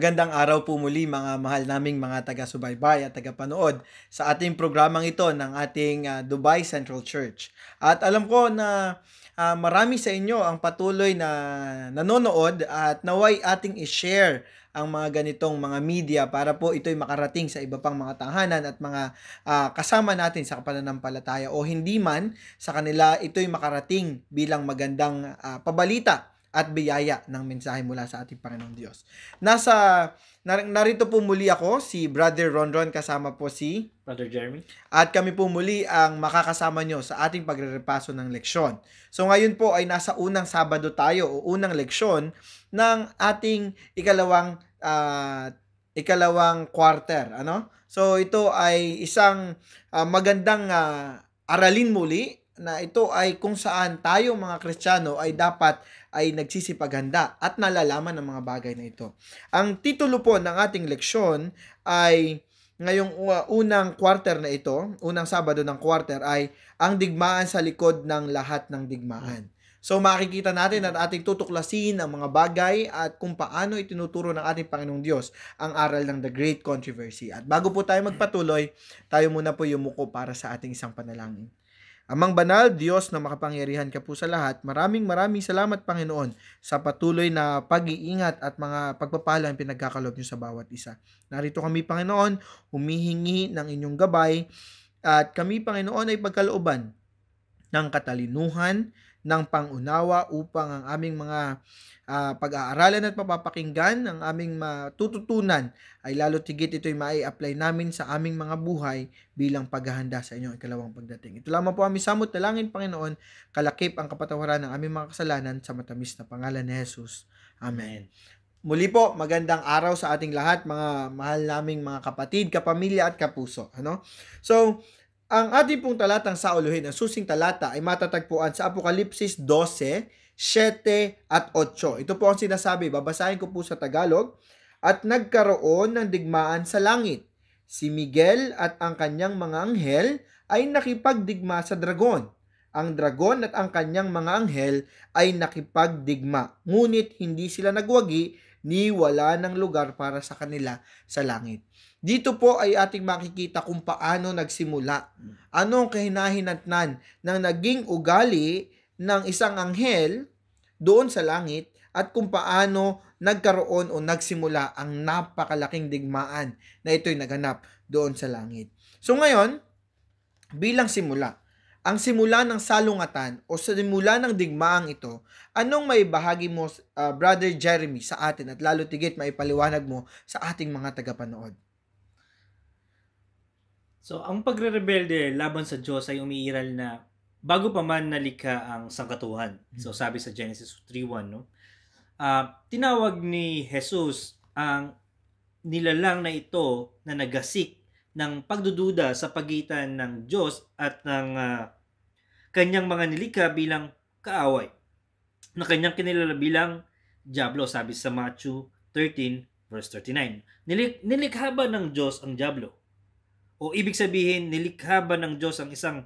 Magandang araw po muli mga mahal naming mga taga-subaybay at taga-panood sa ating programang ito ng ating Dubai Central Church. At alam ko na marami sa inyo ang patuloy na nanonood at naway ating i-share ang mga ganitong mga media para po ito'y makarating sa iba pang mga tahanan at mga kasama natin sa pananampalataya o hindi man sa kanila ito'y makarating bilang magandang pabalita at biyaya ng mensahe mula sa ating Panginoong Diyos. Narito po muli ako, si Brother Ronron, kasama po si Brother Jeremy. At kami po muli ang makakasama nyo sa ating pagrerepaso ng leksyon. So ngayon po ay nasa unang Sabado tayo o unang leksyon ng ating ikalawang quarter. So ito ay isang magandang aralin muli na ito ay kung saan tayo mga Kristiyano ay dapat ay nagsisipaghanda at nalalaman ng mga bagay na ito. Ang titulo po ng ating leksyon ay ngayong unang quarter na ito, unang Sabado ng quarter ay ang digmaan sa likod ng lahat ng digmaan. So makikita natin at ating tutuklasin ang mga bagay at kung paano itinuturo ng ating Panginoong Diyos ang aral ng The Great Controversy. At bago po tayo magpatuloy, tayo muna po yumuko para sa ating isang panalangin. Amang banal, Diyos na makapangyarihan ka po sa lahat, maraming salamat Panginoon sa patuloy na pag-iingat at mga pagpapala ang pinagkakalob niyo sa bawat isa. Narito kami Panginoon, humihingi ng inyong gabay at kami Panginoon ay pagkalooban ng katalinuhan, ng pangunawa upang ang aming mga pag-aaralan at mapapakinggan, ang aming matututunan ay lalo tigit ito'y mai-apply namin sa aming mga buhay bilang paghahanda sa inyong ikalawang pagdating. Ito lamang po aming samot dalangin, Panginoon, kalakip ang kapatawaran ng aming mga kasalanan sa matamis na pangalan ni Jesus. Amen. Muli po, magandang araw sa ating lahat, mga mahal naming mga kapatid, kapamilya at kapuso. So, ang ating pong talatang sauluhin, ang susing talata ay matatagpuan sa Apokalipsis 12, 7 at 8. Ito po ang sinasabi, babasahin ko po sa Tagalog. At nagkaroon ng digmaan sa langit. Si Miguel at ang kanyang mga anghel ay nakipagdigma sa dragon. Ang dragon at ang kanyang mga anghel ay nakipagdigma. Ngunit hindi sila nagwagi ni wala ng lugar para sa kanila sa langit. Dito po ay ating makikita kung paano nagsimula. Ano ang kahinahinatnan ng naging ugali ng isang anghel doon sa langit at kung paano nagkaroon o nagsimula ang napakalaking digmaan na ito'y naganap doon sa langit. So ngayon, bilang simula, ang simula ng salungatan o simula ng digmaang ito, anong may bahagi mo, Brother Jeremy, sa atin at lalo tigit maipaliwanag mo sa ating mga tagapanood? So, ang pagre-rebelde laban sa Diyos ay umiiral na bago pa man nalikha ang sangkatuhan. So, sabi sa Genesis 3:1, no? Tinawag ni Jesus ang nilalang na ito na nagasik ng pagdududa sa pagitan ng Diyos at ng kanyang mga nilikha bilang kaaway, na kanyang kinilala bilang Diablo, sabi sa Matthew 13 verse 39. Nilikha ba ng Diyos ang Diablo? O ibig sabihin, nilikha ba ng Diyos ang isang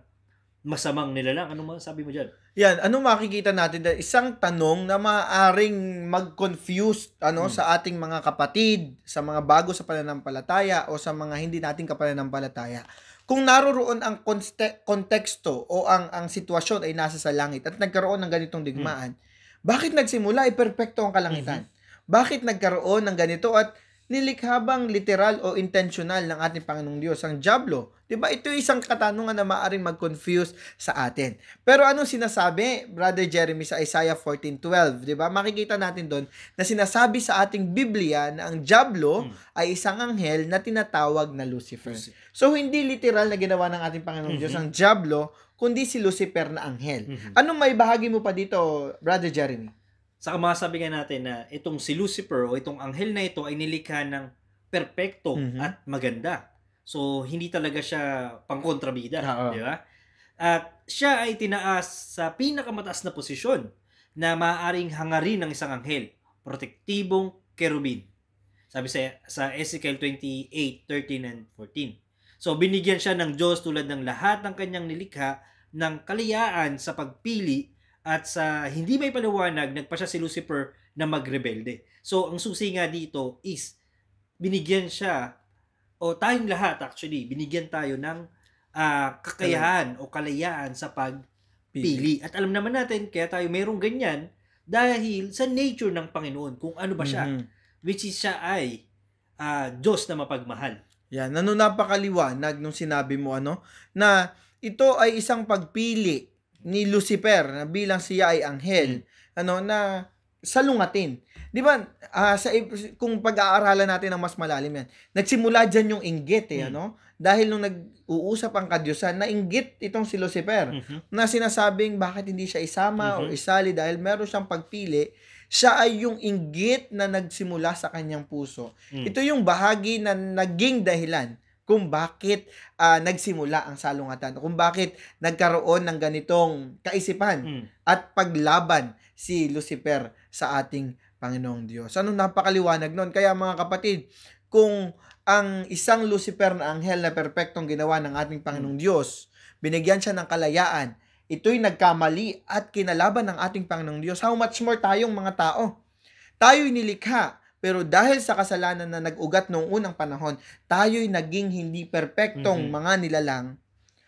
masamang nilalang? Ano masasabi mo dyan? Yan, ano makikita natin? Isang tanong na maaaring mag-confuse sa ating mga kapatid, sa mga bago sa pananampalataya o sa mga hindi nating kapananampalataya. Kung naroroon ang konteksto o ang sitwasyon ay nasa sa langit at nagkaroon ng ganitong digmaan, bakit nagsimula? Perpekto ang kalangitan. Bakit nagkaroon ng ganito at nilikha bang literal o intentional ng ating Panginoong Diyos ang Diablo? Diba? Ito isang katanungan na maaaring mag-confuse sa atin. Pero anong sinasabi, Brother Jeremy, sa Isaiah 14:12? Diba? Makikita natin doon na sinasabi sa ating Biblia na ang Diablo ay isang anghel na tinatawag na Lucifer. So, hindi literal na ginawa ng ating Panginoong Diyos ang Diablo, kundi si Lucifer na anghel. Anong may bahagi mo pa dito, Brother Jeremy? Saka masasabi nga natin na itong si Lucifer o itong anghel na ito ay nilikha ng perpekto at maganda. So, hindi talaga siya pangkontrabida. Di ba? At siya ay tinaas sa pinakamataas na posisyon na maaaring hangarin ng isang anghel, protektibong kerubin. Sabi sa Ezekiel 28:13 and 14. So, binigyan siya ng Diyos tulad ng lahat ng kanyang nilikha ng kaliyaan sa pagpili at sa hindi may paliwanag, nagpa siya si Lucifer na magrebelde. So, ang susi nga dito is binigyan siya, o tayong lahat actually, binigyan tayo ng kakayahan o kalayaan sa pagpili. At alam naman natin, kaya tayo mayroong ganyan dahil sa nature ng Panginoon, kung ano ba siya, which is siya ay Diyos na mapagmahal. Yan, napakaliwanag nung sinabi mo na ito ay isang pagpili ni Lucifer na bilang siya ay anghel, na salungatin. 'Di ba? Kung pag-aaralan natin ng mas malalim yan, nagsimula diyan yung inggit dahil nung nag-uusap ang kadyusan, nainggit itong si Lucifer na sinasabing bakit hindi siya isama o isali dahil meron siyang pagpili. Siya ay yung inggit na nagsimula sa kanyang puso. Ito yung bahagi na naging dahilan kung bakit nagsimula ang salungatan, kung bakit nagkaroon ng ganitong kaisipan at paglaban si Lucifer sa ating Panginoong Diyos. Napakaliwanag nun. Kaya mga kapatid, kung ang isang Lucifer na anghel na perpektong ginawa ng ating Panginoong Diyos, binigyan siya ng kalayaan, ito'y nagkamali at kinalaban ng ating Panginoong Diyos, how much more tayong mga tao? Tayo'y nilikha, pero dahil sa kasalanan na nag-ugat noong unang panahon, tayo'y naging hindi perpektong mga nilalang.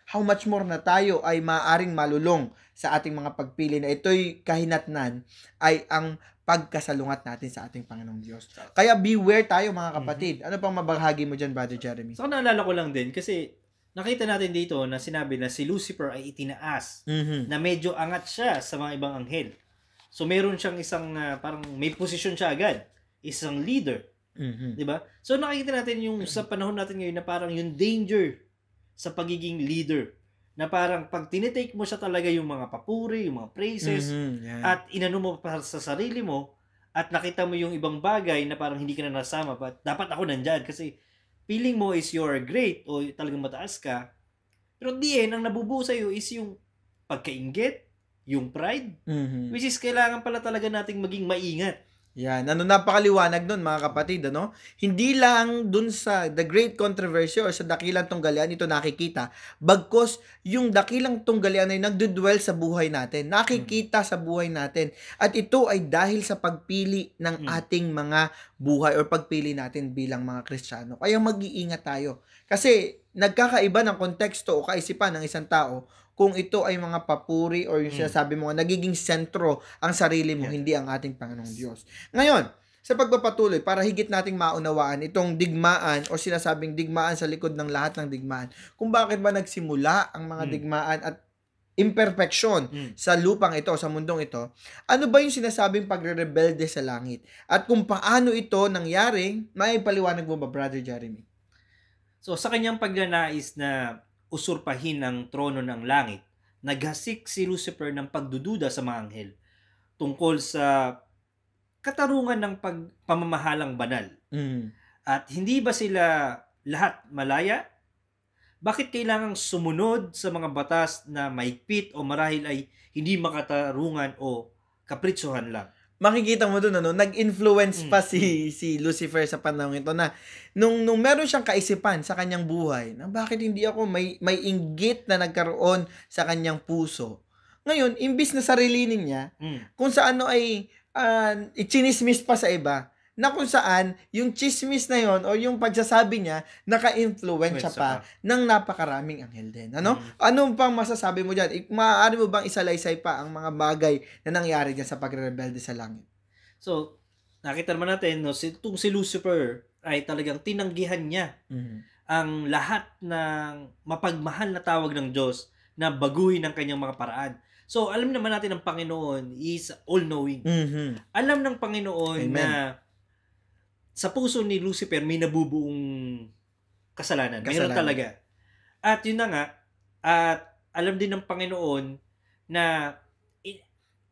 How much more na tayo ay maaaring malulong sa ating mga pagpili na ito'y kahinatnan ay ang pagkasalungat natin sa ating Panginoong Diyos. Kaya beware tayo mga kapatid. Ano pang mabahagi mo dyan, Brother Jeremy? So, naalala ko lang din kasi nakita natin dito na sinabi na si Lucifer ay itinaas, na medyo angat siya sa mga ibang anghel. So, meron siyang isang, parang may posisyon siya agad. Isang leader. Diba? So, nakikita natin yung sa panahon natin ngayon na parang yung danger sa pagiging leader. Na parang pag tinitake mo siya talaga yung mga papuri, yung mga praises, at inano mo para sa sarili mo, at nakita mo yung ibang bagay na parang hindi ka na nasama, but dapat ako nandyan kasi feeling mo is you're great o talagang mataas ka. Pero di ang nabubuo sa'yo is yung pagkainggit, yung pride, which is kailangan pala talaga nating maging maingat. Yan, napakaliwanag nun mga kapatid, Hindi lang dun sa the great controversy or sa dakilang tunggalian ito nakikita, bagkos yung dakilang tunggalian ay nagdudwell sa buhay natin, nakikita sa buhay natin, at ito ay dahil sa pagpili ng ating mga buhay or pagpili natin bilang mga Kristiyano. Kaya mag-iingat tayo. Kasi nagkakaiba ng konteksto o kaisipan ng isang tao kung ito ay mga papuri or yung sinasabi mo, nagiging sentro ang sarili mo, hindi ang ating Panginoong Diyos. Ngayon, sa pagpapatuloy, para higit nating maunawaan itong digmaan o sinasabing digmaan sa likod ng lahat ng digmaan, kung bakit ba nagsimula ang mga digmaan at imperfection sa lupang ito, sa mundong ito, ano ba yung sinasabing pagre-rebelde sa langit? At kung paano ito nangyari, may paliwanag mo ba, Brother Jeremy? So, sa kanyang pagnanais na usurpahin ang trono ng langit, naghasik si Lucifer ng pagdududa sa mga anghel tungkol sa katarungan ng pamamahalang banal. At hindi ba sila lahat malaya? Bakit kailangang sumunod sa mga batas na mahigpit o marahil ay hindi makatarungan o kapritsuhan lang? Makikita mo doon nag-influence pa si Lucifer sa panahon ito na nung meron siyang kaisipan sa kanyang buhay na bakit hindi ako may inggit na nagkaroon sa kanyang puso. Ngayon, imbis na sarilinin niya, kung sa ay ichinismis pa sa iba, na kung saan yung chismis na yon o yung pagsasabi niya naka-influensya pa ng napakaraming anghel din. Ano pang masasabi mo diyan? Maaari mo bang isalaysay pa ang mga bagay na nangyari diyan sa pagrebelde sa langit? So, nakita naman natin si Lucifer ay talagang tinanggihan niya ang lahat ng mapagmahal na tawag ng Diyos na baguhin ang kanyang mga paraan. So, alam naman natin ang Panginoon is all-knowing. Alam ng Panginoon na sa puso ni Lucifer may nabubuong kasalanan. Meron talaga. At yun na nga, at alam din ng Panginoon na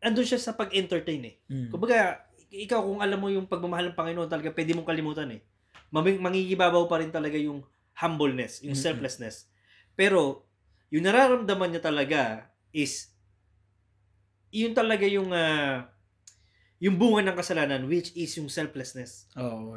andun siya sa pag-entertain Kumbaga, ikaw kung alam mo yung pagmamahal ng Panginoon talaga, pwede mong kalimutan Mangigibabaw pa rin talaga yung humbleness, yung selflessness. Pero, yung nararamdaman niya talaga is yun talaga yung bunga ng kasalanan, which is yung selflessness.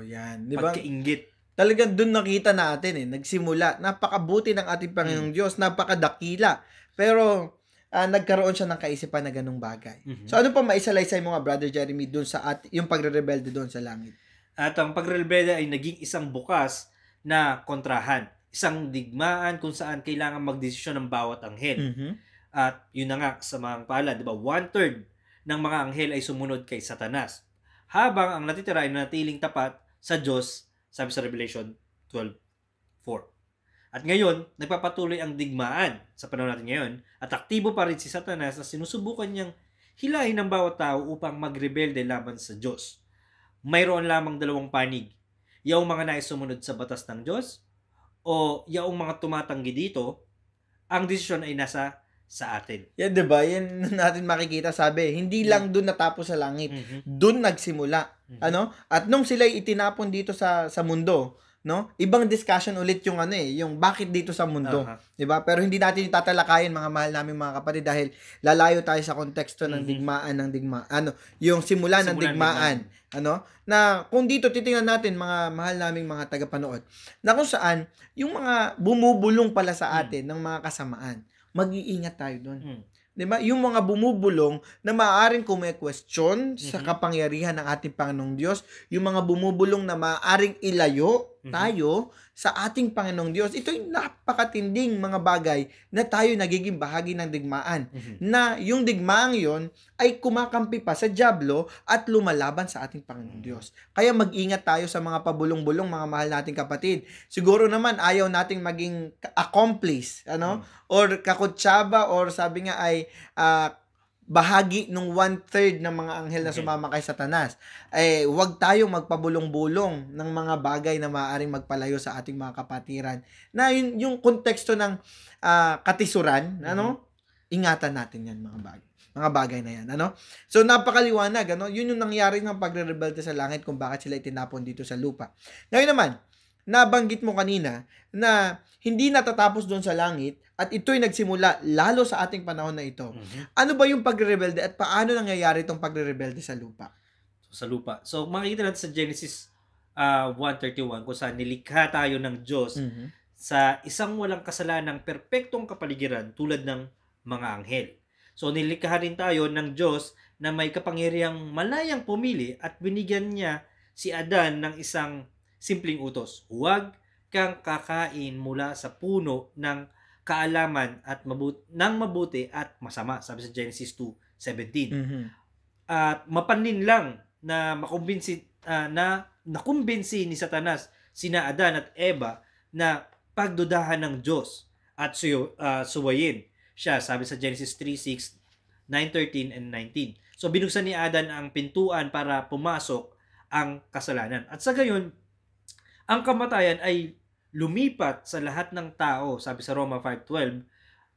Yan. Di ba? Pagkainggit. Talagang doon nakita natin nagsimula. Napakabuti ng ating Panginoong Diyos, napakadakila. Pero, nagkaroon siya ng kaisipan na ganung bagay. So, ano pa maisalaysay mo nga, Brother Jeremy, doon sa yung pagre-rebelde doon sa langit? At ang pagrebelde ay naging isang bukas na kontrahan. Isang digmaan kung saan kailangan magdesisyon ng bawat anghel. Mhm. At yun na nga sa mga palad, di ba? 1/3 ng mga anghel ay sumunod kay Satanas. Habang ang natitira ay natiling tapat sa Diyos, sabi sa Revelation 12:4. At ngayon, nagpapatuloy ang digmaan sa panahon natin ngayon at aktibo pa rin si Satanas na sinusubukan niyang hilahin ng bawat tao upang magrebelde laban sa Diyos. Mayroon lamang dalawang panig. Yaong mga nais sumunod sa batas ng Diyos o yaong mga tumatanggi dito, ang desisyon ay nasa sa atin. Yan, di ba? Yan natin makikita, sabi, hindi lang doon natapos sa langit. Doon nagsimula. Ano? At nung sila itinapon dito sa mundo, no? Ibang discussion ulit yung yung bakit dito sa mundo, 'di ba? Pero hindi natin tatalakayin, mga mahal naming mga kapatid, dahil lalayo tayo sa konteksto ng digmaan yung simula ng digmaan, na kung dito titingnan natin, mga mahal naming mga tagapanood, na kung saan yung mga bumubulong pala sa atin ng mga kasamaan, mag-iingat tayo doon. 'Di ba? Yung mga bumubulong na maaaring kume-question sa kapangyarihan ng ating Panginoong Diyos, yung mga bumubulong na maaaring ilayo tayo sa ating Panginoong Diyos. Ito'y napakatinding mga bagay na tayo nagiging bahagi ng digmaan. Na yung digmaang yon ay kumakampi pa sa dyablo at lumalaban sa ating Panginoong Diyos. Kaya mag-ingat tayo sa mga pabulong-bulong, mga mahal nating kapatid. Siguro naman ayaw nating maging accomplice, or kakutsaba, or sabi nga ay bahagi ng 1/3 ng mga anghel na sumama kay Satanas. Huwag tayong magpabulong-bulong ng mga bagay na maaaring magpalayo sa ating mga kapatiran. Na yung konteksto ng katisuran, ingatan natin yan, mga bagay na yan, So napakaliwanag, yun yung nangyari ng pagre-rebelde sa langit, kung bakit sila itinapon dito sa lupa. Ngayon naman, nabanggit mo kanina na hindi natatapos doon sa langit at ito'y nagsimula lalo sa ating panahon na ito. Ano ba yung pagre-rebelde at paano nangyayari itong pagre-rebelde sa lupa? Sa lupa. So makikita natin sa Genesis 1:31 kung saan nilikha tayo ng Diyos sa isang walang kasalanang perpektong kapaligiran tulad ng mga anghel. So nilikha rin tayo ng Diyos na may kapangyarihang malayang pumili at binigyan niya si Adan ng isang simpleng utos. Huwag kang kakain mula sa puno ng kaalaman at ng mabuti at masama, sabi sa Genesis 2:17. At mapanin lang na nakumbinsi ni Satanas sina Adan at Eva na pagdudahan ng Diyos at suwayin siya, sabi sa Genesis 3:6, 9:13 and 19. So binuksan ni Adan ang pintuan para pumasok ang kasalanan. At sa gayon, ang kamatayan ay lumipat sa lahat ng tao, sabi sa Roma 5:12,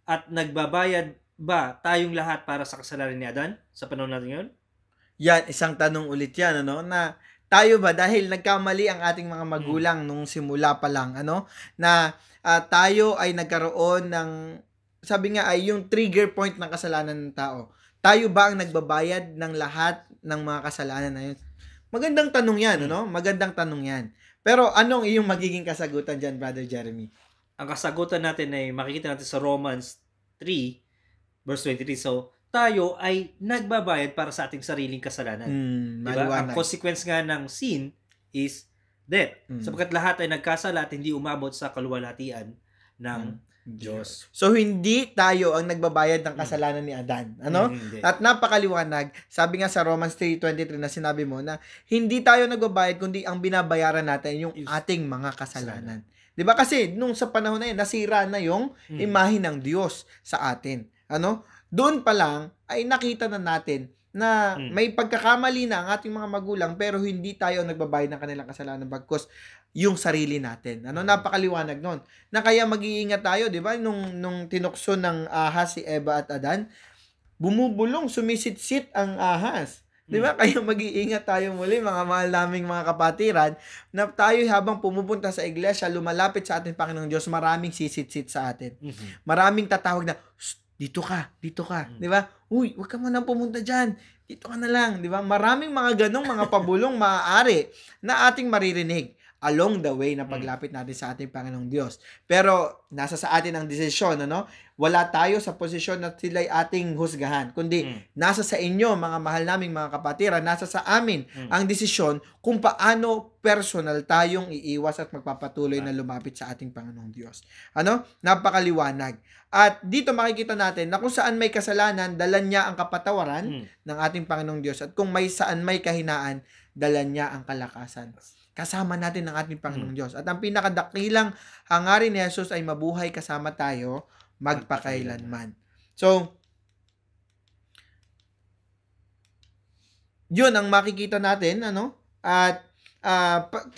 at nagbabayad ba tayong lahat para sa kasalanan ni Adan sa panahon natin ngayon? Yan, isang tanong ulit yan, na tayo ba, dahil nagkamali ang ating mga magulang nung simula pa lang, na tayo ay nagkaroon ng, sabi nga ay yung trigger point ng kasalanan ng tao. Tayo ba ang nagbabayad ng lahat ng mga kasalanan na yun? Magandang tanong yan, Magandang tanong yan. Pero anong iyong magiging kasagutan dyan, Brother Jeremy? Ang kasagutan natin ay makikita natin sa Romans 3:23. So, tayo ay nagbabayad para sa ating sariling kasalanan. Diba? Ang consequence nga ng sin is death. Sapagkat lahat ay nagkasala at hindi umabot sa kaluwalhatian ng Diyos. So, hindi tayo ang nagbabayad ng kasalanan ni Adan. At napakaliwanag, sabi nga sa Romans 3:23 na sinabi mo na hindi tayo nagbabayad, kundi ang binabayaran natin yung ating mga kasalanan. 'Di ba? Kasi nung sa panahon na yun, nasira na yung imahe ng Diyos sa atin. Doon pa lang ay nakita na natin na may pagkakamali na ang ating mga magulang, pero hindi tayo ang nagbabayad ng kanilang kasalanan, bagkus yung sarili natin. Napakaliwanag nun. Na kaya mag-iingat tayo, di ba? Nung tinukso ng ahas si Eva at Adan, bumubulong, sumisit-sit ang ahas. Di ba? Kaya mag-iingat tayo muli, mga mahal naming mga kapatiran, na tayo habang pumupunta sa iglesia, lumalapit sa ating Panginoong Diyos, maraming sisit-sit sa atin. Maraming tatawag na, dito ka. Di ba? Uy, wag ka muna pumunta dyan. Dito ka na lang. Di ba? Maraming mga ganong mga pabulong maaari na ating maririnig. along the way na paglapit natin sa ating Panginoong Diyos. Pero nasa sa atin ang desisyon, ano? Wala tayo sa posisyon na sila'y ating husgahan, kundi nasa sa inyo, mga mahal naming mga kapatiran, nasa sa amin ang desisyon kung paano personal tayong iiwas at magpapatuloy na lumapit sa ating Panginoong Diyos. Ano? Napakaliwanag. At dito makikita natin na kung saan may kasalanan, dala niya ang kapatawaran ng ating Panginoong Diyos. At kung may saan may kahinaan, dala niya ang kalakasan. Kasama natin ang ating Panginoong Diyos. At ang pinakadakilang hangarin ni Jesus ay mabuhay kasama tayo magpakailanman. So, yun ang makikita natin, ano? At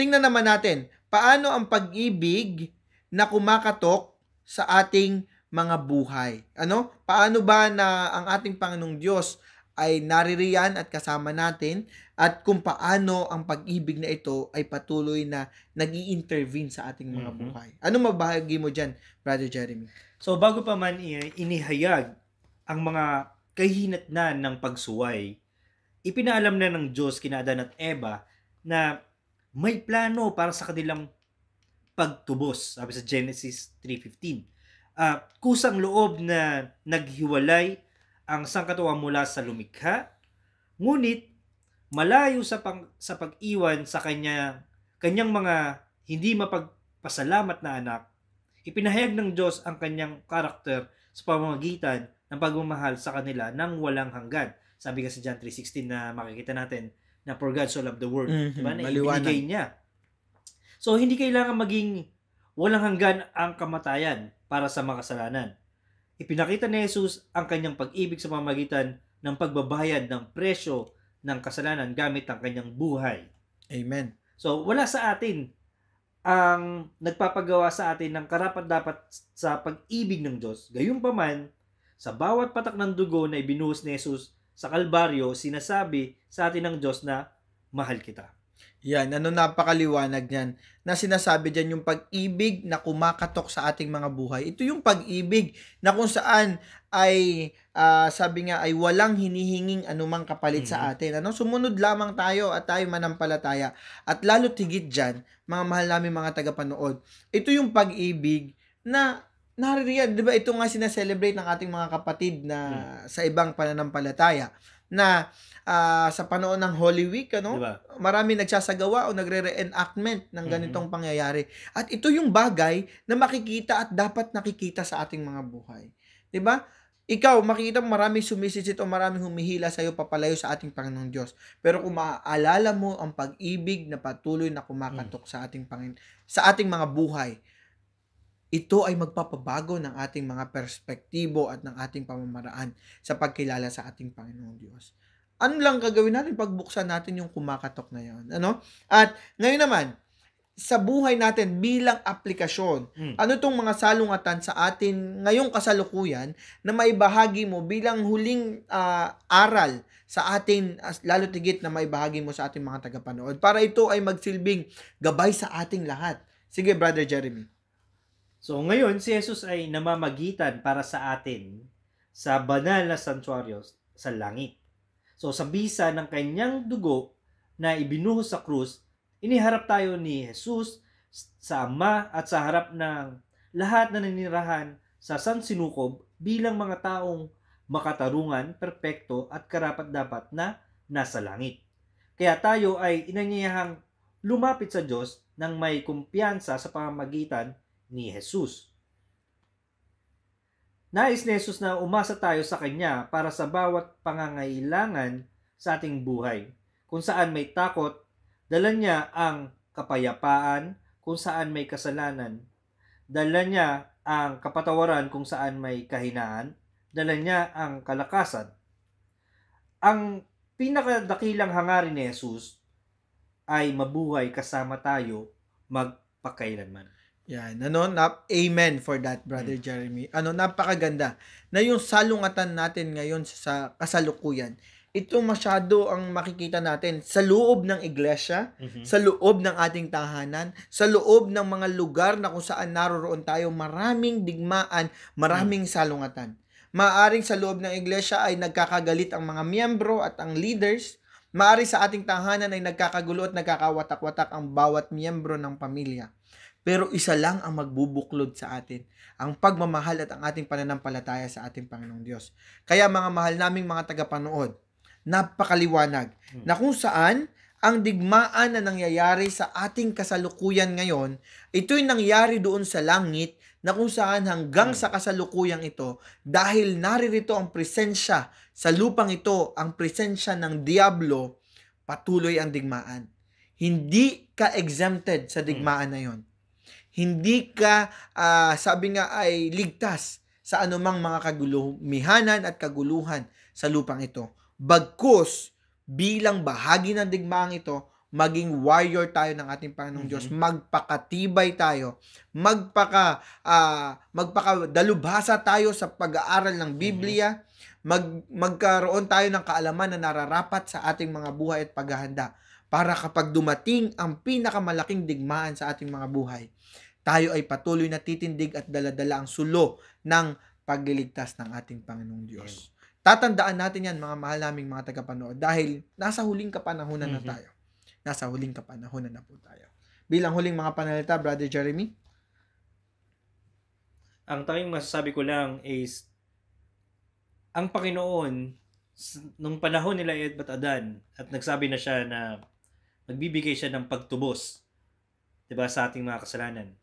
tingnan naman natin, paano ang pag-ibig na kumakatok sa ating mga buhay? Ano? Paano ba na ang ating Panginoong Diyos ay naririyan at kasama natin, at kung paano ang pag-ibig na ito ay patuloy na nag-i-intervene sa ating mga buhay. Ano mabahagi mo dyan, Brother Jeremy? So, bago pa man inihayag ang mga kahinatnan ng pagsuway, ipinaalam na ng Diyos kina Adan at Eva na may plano para sa kanilang pagtubos. Sabi sa Genesis 3:15. Kusang loob na naghiwalay ang sangkatuwang mula sa lumikha, ngunit malayo sa pag-iwan sa kanyang mga hindi mapagpasalamat na anak, ipinahayag ng Diyos ang kanyang karakter sa pamamagitan ng pagmamahal sa kanila ng walang hanggan. Sabi kasi John 3:16 na makikita natin na for God so loved the world. Diba? Na ibinigay niya. So, hindi kailangan maging walang hanggan ang kamatayan para sa makasalanan. Ipinakita ni Jesus ang kanyang pag-ibig sa pamamagitan ng pagbabayad ng presyo ng kasalanan gamit ang kanyang buhay. Amen. So, wala sa atin ang nagpapagawa sa atin ng karapat-dapat sa pag-ibig ng Diyos. Gayunpaman, sa bawat patak ng dugo na ibinuhos ni Jesus sa Kalbaryo, sinasabi sa atin ng Diyos na mahal kita. Yan, napakaliwanag niyan na sinasabi diyan yung pag-ibig na kumakatok sa ating mga buhay. Ito yung pag-ibig na kung saan ay sabi nga ay walang hinihinging anumang kapalit sa atin. Ano? Sumunod lamang tayo at tayo manampalataya. At lalo't higit diyan, mga mahal namin mga tagapanood, ito yung pag-ibig na naririyan, 'di ba? Ito nga sineselebrate ng ating mga kapatid na sa ibang pananampalataya na sa panahon ng Holy Week, ano? Diba? Marami nagsasagawa o nagre-reenactment ng ganitong pangyayari. At ito yung bagay na makikita at dapat nakikita sa ating mga buhay. 'Di ba? Ikaw, makikita mo maraming sumisisit o maraming humihila sa iyo papalayo sa ating Panginoong Diyos. Pero kung maaalala mo ang pag-ibig na patuloy na kumakatok sa ating sa ating mga buhay, ito ay magpapabago ng ating mga perspektibo at ng ating pamamaraan sa pagkilala sa ating Panginoong Diyos. Ano lang gagawin natin? Pagbuksan natin yung kumakatok na yan. Ano? At ngayon naman, sa buhay natin bilang aplikasyon, ano itong mga salungatan sa atin ngayong kasalukuyan na maibahagi mo bilang huling aral sa atin, lalo tigit na maibahagi mo sa ating mga tagapanood para ito ay magsilbing gabay sa ating lahat. Sige, Brother Jeremy. So ngayon, si Jesus ay namamagitan para sa atin sa banal na santuaryo sa langit. So sa bisa ng kanyang dugo na ibinuhos sa krus, iniharap tayo ni Jesus sa Ama at sa harap ng lahat na naninirahan sa sansinukob bilang mga taong makatarungan, perpekto at karapat-dapat na nasa langit. Kaya tayo ay inanyayahang lumapit sa Diyos nang may kumpiyansa sa pamamagitan ni Jesus. Nais ni Jesus na umasa tayo sa Kanya para sa bawat pangangailangan sa ating buhay. Kung saan may takot, dala niya ang kapayapaan. Kung saan may kasalanan, dala niya ang kapatawaran. Kung saan may kahinaan, dala niya ang kalakasan. Ang pinakadakilang hangarin ni Jesus ay mabuhay kasama tayo magpakailanman. Yan, amen for that, Brother Jeremy. Napakaganda na yung salungatan natin ngayon sa kasalukuyan. Ito masyado ang makikita natin sa loob ng iglesia, sa loob ng ating tahanan, sa loob ng mga lugar na kung saan naroroon tayo, maraming digmaan, maraming salungatan. Maaring sa loob ng iglesia ay nagkakagalit ang mga miyembro at ang leaders, Maari sa ating tahanan ay nagkakagulo at nagkakawatak-watak ang bawat miyembro ng pamilya. Pero isa lang ang magbubuklod sa atin, ang pagmamahal at ang ating pananampalataya sa ating Panginoong Diyos. Kaya mga mahal naming mga tagapanood, napakaliwanag na kung saan ang digmaan na nangyayari sa ating kasalukuyan ngayon, ito'y nangyari doon sa langit na kung saan hanggang sa kasalukuyang ito, dahil naririto ang presensya sa lupang ito, ang presensya ng Diablo, patuloy ang digmaan. Hindi ka exempted sa digmaan na yon. Hindi ka, sabi nga ay ligtas sa anumang mga kagulumihanan at kaguluhan sa lupang ito. Bagkus, bilang bahagi ng digmaang ito, maging warrior tayo ng ating Panginoong Diyos. Magpakatibay tayo. Magpakadalubhasa tayo sa pag-aaral ng Biblia. Magkaroon tayo ng kaalaman na nararapat sa ating mga buhay at paghahanda. Para kapag dumating ang pinakamalaking digmaan sa ating mga buhay, tayo ay patuloy na titindig at daladala ang sulo ng pagliligtas ng ating Panginoong Diyos. Tatandaan natin yan, mga mahal naming mga tagapanood, dahil nasa huling kapanahunan na tayo. Nasa huling kapanahunan na po tayo. Bilang huling mga panalita, Brother Jeremy? Ang tanging masasabi ko lang is, ang Panginoon, nung panahon nila Ed at Adan, at nagsabi na siya na magbibigay siya ng pagtubos, diba, sa ating mga kasalanan.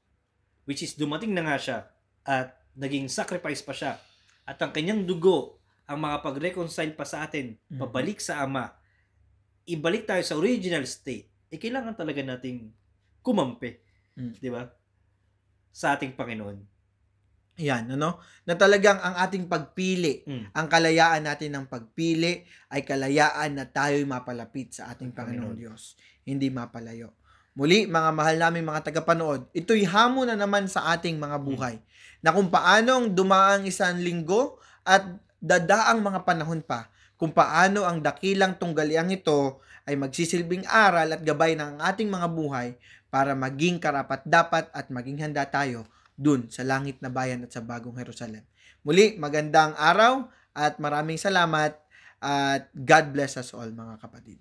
Which is, dumating na nga siya, at naging sacrifice pa siya. At ang kanyang dugo, ang makapag-reconcile pa sa atin, pabalik sa Ama, ibalik tayo sa original state, kailangan talaga nating kumampi. Di ba? Sa ating Panginoon. Yan, ano? Na talagang ang ating pagpili, ang kalayaan natin ng pagpili, ay kalayaan na tayo'y mapalapit sa ating Panginoong Diyos. Hindi mapalayo. Muli, mga mahal namin mga tagapanood, ito'y hamon na naman sa ating mga buhay. Na kung paanong dumaang isang linggo at dadaang mga panahon pa, kung paano ang dakilang tunggaliang ito ay magsisilbing aral at gabay ng ating mga buhay para maging karapat-dapat at maging handa tayo dun sa langit na bayan at sa bagong Jerusalem. Muli, magandang araw at maraming salamat at God bless us all, mga kapatid.